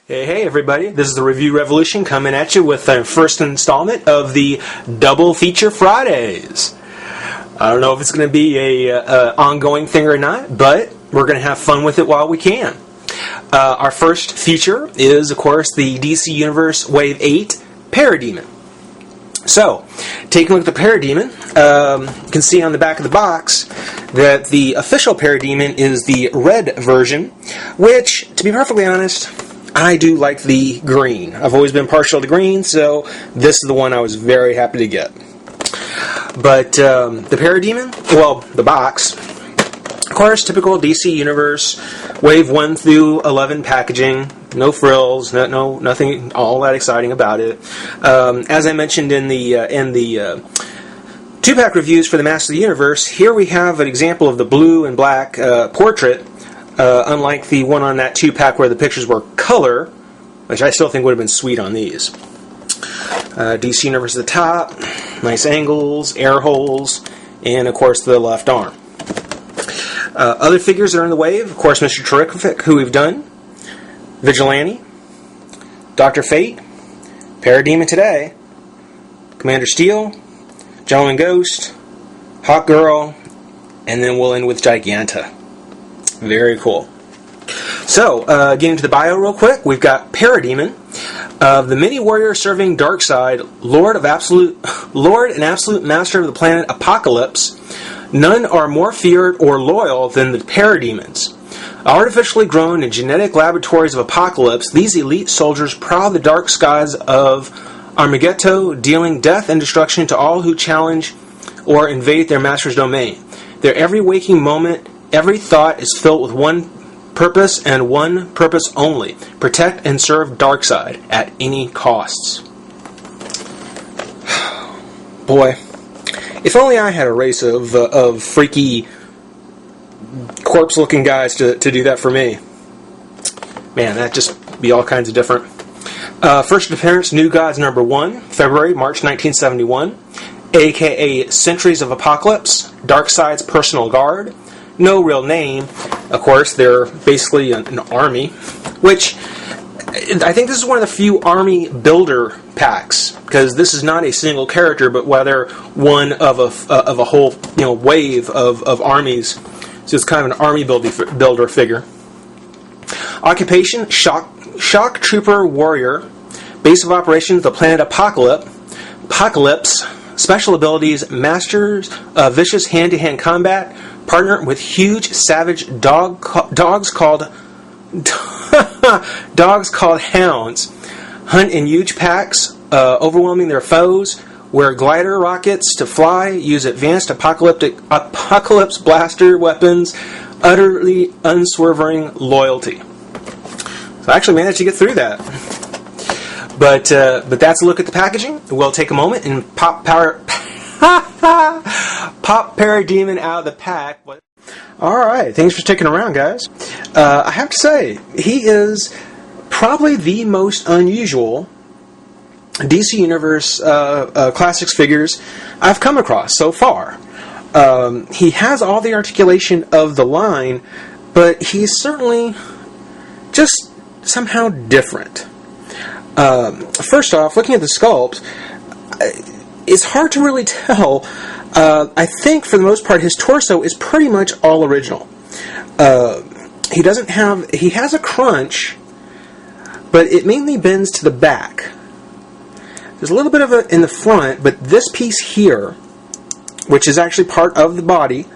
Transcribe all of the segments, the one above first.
Hey everybody, this is the Review Revolution coming at you with the first installment of the Double Feature Fridays. I don't know if it's going to be a ongoing thing or not, but we're going to have fun with it while we can. Our first feature is, of course, the DC Universe Wave 8 Parademon. So, taking a look at the Parademon, you can see on the back of the box that the official Parademon is the red version, which, to be perfectly honest, I do like the green. I've always been partial to green, so this is the one I was very happy to get. But the Parademon, well, the box, of course, typical DC Universe, Wave 1 through 11 packaging, no frills, nothing all that exciting about it. As I mentioned in the two-pack reviews for the Master of the Universe, here we have an example of the blue and black portrait. Unlike the one on that 2-pack where the pictures were color, which I still think would have been sweet on these. DC Universe at the top, nice angles, air holes, and of course the left arm. Other figures that are in the wave, of course Mr. Terrific, who we've done, Vigilante, Dr. Fate, Parademon today, Commander Steel, Gentleman Ghost, Hawk Girl, and then we'll end with Giganta. Very cool. So, getting to the bio real quick, we've got Parademon, the mini warrior serving Darkseid, Lord and absolute master of the planet Apocalypse. None are more feared or loyal than the Parademons. Artificially grown in genetic laboratories of Apocalypse, these elite soldiers prowl the dark skies of Armageddon, dealing death and destruction to all who challenge or invade their master's domain. Their every waking moment, every thought is filled with one purpose and one purpose only: protect and serve Darkseid at any costs. Boy, if only I had a race of freaky corpse-looking guys to do that for me. Man, that'd just be all kinds of different. First appearance, New Gods #1, February, March 1971, a.k.a. Centuries of Apocalypse, Darkseid's personal guard. No real name. Of course, they're basically an army, which I think this is one of the few army builder packs, because this is not a single character, but rather one of a whole wave of armies. So it's kind of an army builder figure. Occupation: shock trooper warrior. Base of operations: the planet Apocalypse. Special abilities: masters vicious hand-to-hand combat. Partner with huge, savage dogs called hounds. Hunt in huge packs, overwhelming their foes. Wear glider rockets to fly. Use advanced apocalypse blaster weapons. Utterly unswerving loyalty. So I actually managed to get through that. But that's a look at the packaging. We'll take a moment and pop Parademon out of the pack. Alright, thanks for sticking around, guys. I have to say, he is probably the most unusual DC Universe Classics figures I've come across so far. He has all the articulation of the line, but he's certainly just somehow different. First off, looking at the sculpt, it's hard to really tell. I think for the most part his torso is pretty much all original. He has a crunch, but it mainly bends to the back. There's a little bit of it in the front, but this piece here, which is actually part of the body,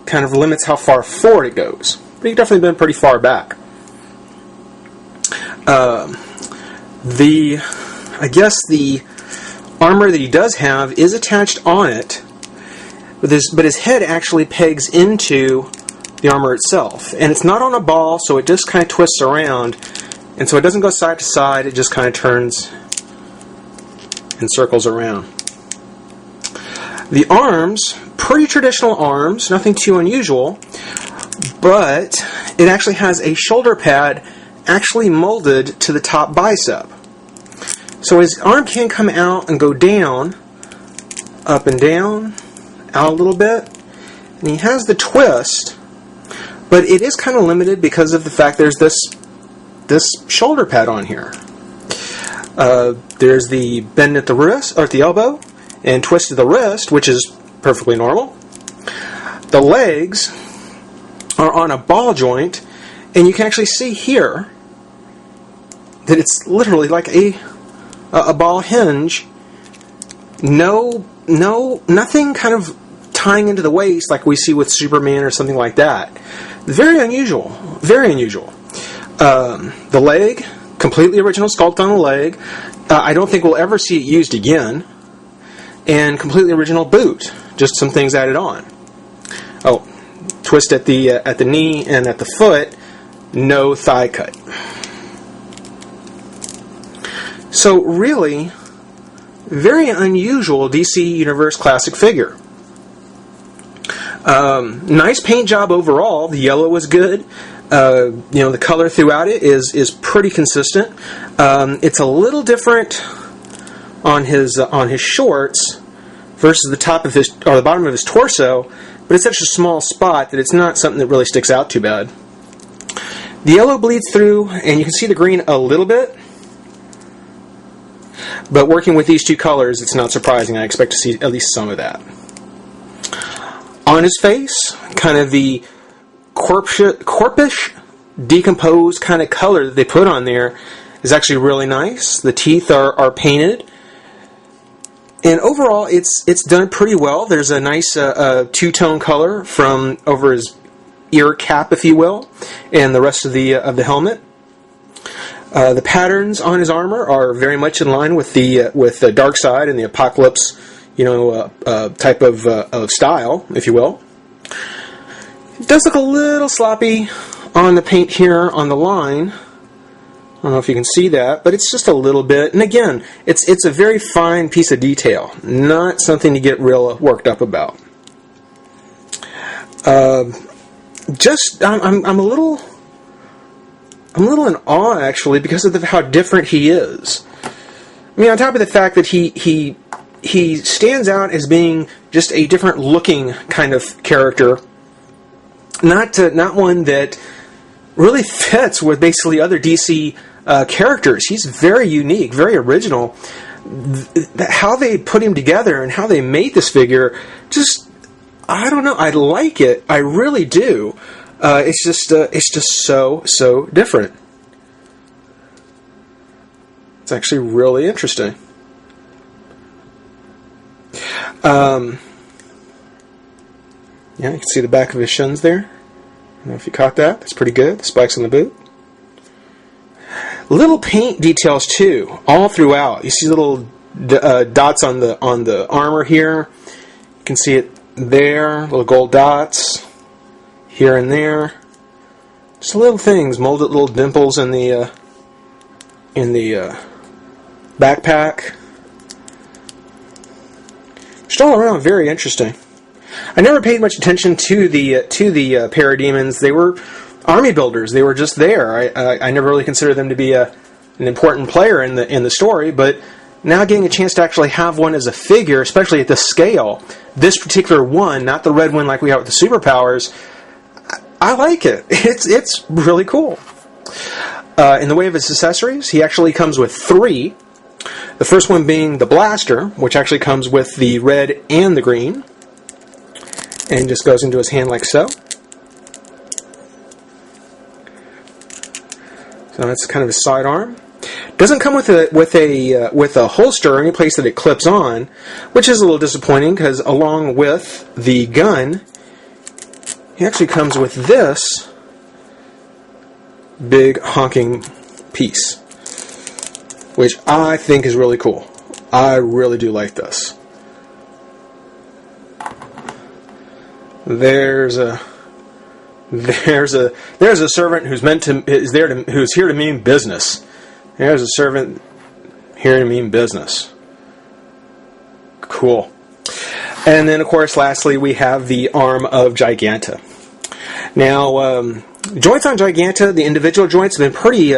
kind of limits how far forward it goes. But he's definitely been pretty far back. The armor that he does have is attached on it, but his head actually pegs into the armor itself. And it's not on a ball, so it just kind of twists around. And so it doesn't go side to side, it just kind of turns and circles around. The arms, pretty traditional arms, nothing too unusual, but it actually has a shoulder pad actually molded to the top bicep. So his arm can come out and go down, up and down, out a little bit. And he has the twist, but it is kind of limited because of the fact there's this this shoulder pad on here. There's the bend at the wrist, or at the elbow, and twist of the wrist, which is perfectly normal. The legs are on a ball joint, and you can actually see here that it's literally like a ball hinge. Nothing kind of tying into the waist like we see with Superman or something like that. Very unusual. Very unusual. The leg, completely original sculpt on the leg. I don't think we'll ever see it used again. And completely original boot. Just some things added on. Oh, twist at the knee and at the foot. No thigh cut. So really, very unusual DC Universe Classic figure. Nice paint job overall. The yellow was good. The color throughout it is pretty consistent. It's a little different on his shorts versus the top of his, or the bottom of his torso, but it's such a small spot that it's not something that really sticks out too bad. The yellow bleeds through, and you can see the green a little bit. But working with these two colors, it's not surprising. I expect to see at least some of that. On his face, kind of the corpish, decomposed kind of color that they put on there is actually really nice. The teeth are painted. And overall, it's done pretty well. There's a nice two-tone color from over his ear cap, if you will, and the rest of the helmet. The patterns on his armor are very much in line with the Dark Side and the Apocalypse, type of style, if you will. It does look a little sloppy on the paint here on the line. I don't know if you can see that, but it's just a little bit. And again, it's a very fine piece of detail, not something to get real worked up about. I'm a little in awe actually because of how different he is. I mean, on top of the fact that he stands out as being just a different looking kind of character, not one that really fits with basically other DC characters. He's very unique, very original. How they put him together and how they made this figure, just, I don't know. I like it. I really do. It's just so different. It's actually really interesting. You can see the back of his shins there. I don't know if you caught that. That's pretty good. The spikes on the boot. Little paint details too, all throughout. You see little dots on the armor here. You can see it there. Little gold dots here and there. Just little things, molded little dimples in the backpack. Just all around very interesting. I never paid much attention to the Parademons. They were army builders. They were just there. I never really considered them to be an important player in the story, but now getting a chance to actually have one as a figure, especially at this scale, this particular one, not the red one like we have with the superpowers, I like it. It's really cool. In the way of his accessories, he actually comes with 3. The first one being the blaster, which actually comes with the red and the green, and just goes into his hand like so. So that's kind of his sidearm. Doesn't come with a holster or any place that it clips on, which is a little disappointing because along with the gun, he actually comes with this big honking piece, which I think is really cool. I really do like this. There's a servant who's here to mean business. There's a servant here to mean business. Cool. And then, of course, lastly, we have the arm of Giganta. Now, joints on Giganta, the individual joints have been pretty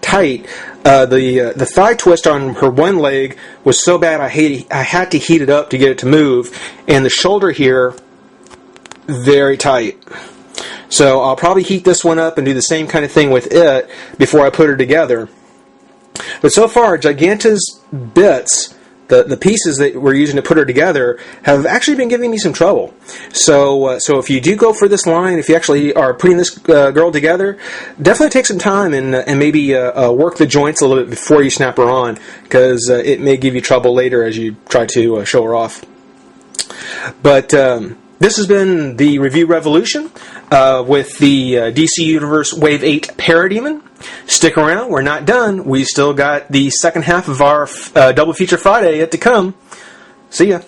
tight. The thigh twist on her one leg was so bad I had to heat it up to get it to move, and the shoulder here, very tight. So I'll probably heat this one up and do the same kind of thing with it before I put her together. But so far, Giganta's bits, the pieces that we're using to put her together, have actually been giving me some trouble. So if you do go for this line, if you actually are putting this girl together, definitely take some time and maybe work the joints a little bit before you snap her on, because it may give you trouble later as you try to show her off. But this has been the Review Revolution with the DC Universe Wave 8 Parademon. Stick around, we're not done. We still got the second half of our Double Feature Friday yet to come. See ya.